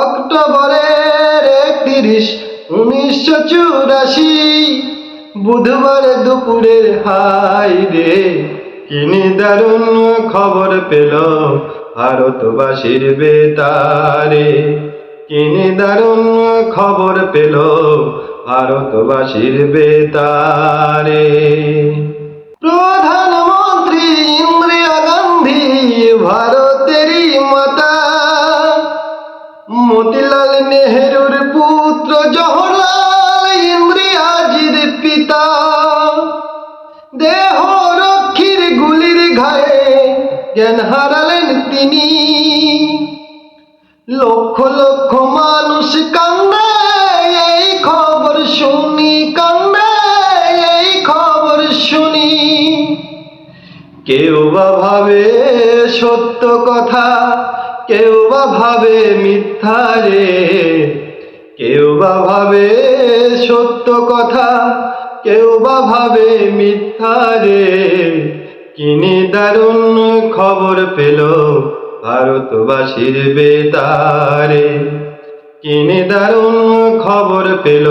অক্টোবরের 31, 1984 বুধবার দুপুরের হাই রে, কিনি দারুণ খবর পেল ভারতবাসীর বেতারে। কিনি দারুণ খবর পেল ভারতবাসীর বেতারে। প্রধানমন্ত্রী ইন্দিরা গান্ধী ভারতেরই মাতা, মতিলাল নেহেরুর পুত্র জওহরলাল ইন্দিরাজির পিতা। দেহ রক্ষীর গুলির ঘায়ে জ্ঞান হারালেন তিনি। লক্ষ লক্ষ মানুষ কান্দে এই খবর শুনি, কান্দে এই খবর শুনি। কেউ বা ভাবে সত্য কথা, কেউ বা ভাবে মিথ্যা রে। কেউ বা ভাবে সত্য কথা, কেউ বা ভাবে মিথ্যা রে। কিনি দারুণ খবর পেল ভারতবাসীর বেতারে। কিনি দারুণ খবর পেল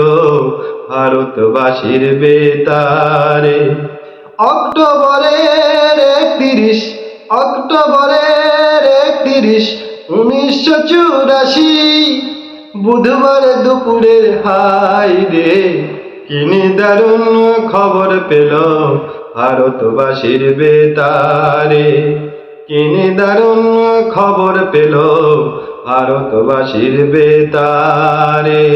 ভারতবাসীর বেতারে। অক্টোবরের 31, 1984 বুধবার দুপুরের হাই রে, কিনি দারুণ খবর পেল ভারতবাসীর বেতারে। কিনি দারুণ খবর পেল ভারতবাসীর বেতারে।